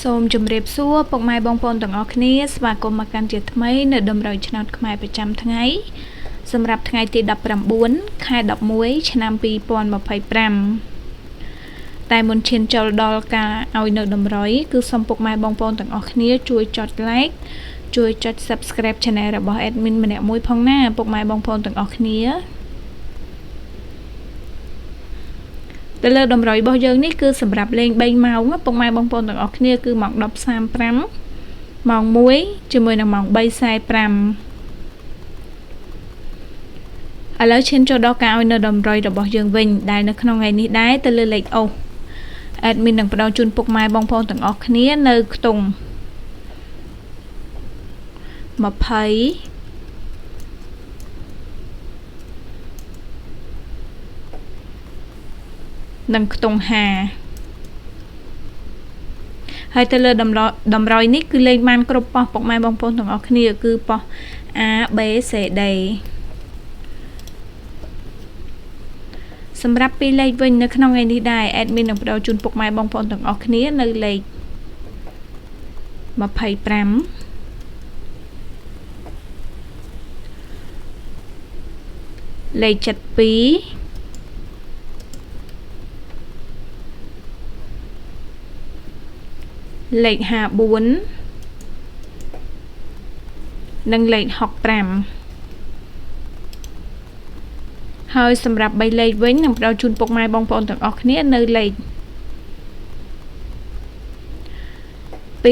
សូមជម្រាបសួរពុកម៉ែបងប្អូនទាំងអស់គ្នាស្វាគមន៍មកកាន់ជាថ្មីនៅដំរីឆ្នោតខ្មែរប្រចាំថ្ងៃសម្រាប់ថ្ងៃទី19ខែ11ឆ្នាំ2025តែមុនឈានចូលដល់ការឲ្យនៅដំរីគឺសូមពុកម៉ែបងប្អូនទាំងអស់គ្នាជួយចុច like ជួយចុច subscribe channel របស់ admin ម្នាក់មួយផងណាពុកម៉ែបងប្អូនទាំងអស់គ្នាទៅលើតម្រុយរបស់យើងនេះគឺសម្រាប់លេង3ម៉ោងពុកម៉ែបងប្អូនទាំងអស់គ្នាគឺម៉ោង 10:35 ម៉ោង 1 ជាមួយនឹងម៉ោង 3:45 ឥឡូវឈានចូលដល់ការឲ្យនៅតម្រុយរបស់យើងវិញដែលនៅក្នុងថ្ងៃនេះដែរទៅលើលេខអូស admin នឹងផ្ដល់ជូនពុកម៉ែបងប្អូនទាំងអស់គ្នានៅខ្ទង់20និងខ្ទង់50ហើយទៅលើតម្រុយនេះគឺលេខបានគ្រប់ប៉ុស្តិ៍ពុកម៉ែបងប្អូនទាំងអស់គ្នាគឺប៉ុស្តិ៍ A B C D សម្រាប់ពីរលេខវិញនៅក្នុងថ្ងៃនេះដែរ admin នឹងផ្ដល់ជូនពុកម៉ែបងប្អូនទាំងអស់គ្នានៅលេខ25លេខ72លេខ54និងលេខ65ហើយសម្រាប់3លេខវិញនឹងផ្ដល់ជូនពុកម៉ែបងប្អូនទាំងអស់គ្នានៅលេខ257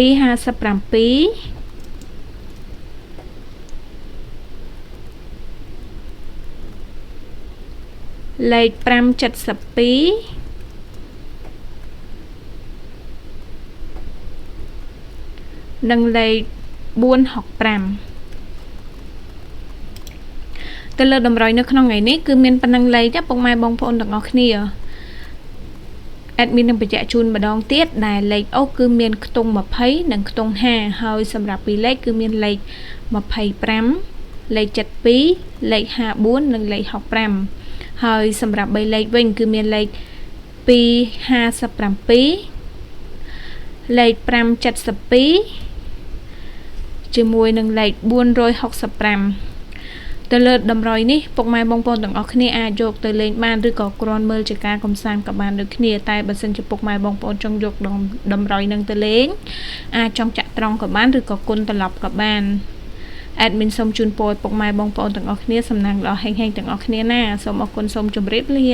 លេខ572និងលេខ465ទៅលើតម្រុយនៅក្នុងថ្ងៃនេះគឺមានប៉ុណ្ណឹងលេខទេពុកម៉ែបងប្អូនទាំងអស់គ្នា admin នឹងបញ្ជាក់ជូនម្ដងទៀតដែលលេខអូសគឺមានខ្ទង់20និងខ្ទង់50ហើយសម្រាប់ពីរលេខគឺមានលេខ25លេខ72លេខ54និងលេខ65ហើយសម្រាប់3លេខវិញគឺមានលេខ257លេខ572ជាមួយនឹងលេខ465ទៅលើតម្រុយនេះពុកម៉ែបងប្អូនទាំងអស់គ្នាអាចយកទៅលេងបានឬក៏គ្រាន់មើលជាការកំសាន្តក៏បានដូចគ្នាតែបើសិនជាពុកម៉ែបងប្អូនចង់យកតម្រុយនឹងទៅលេងអាចចង់ចាក់ត្រង់ក៏បានឬក៏គុណត្រឡប់ក៏បាន admin សូមជូនពរពុកម៉ែបងប្អូនទាំងអស់គ្នាសំណាងល្អហេងៗទាំងអស់គ្នាណាសូមអរគុណសូមជម្រាបលា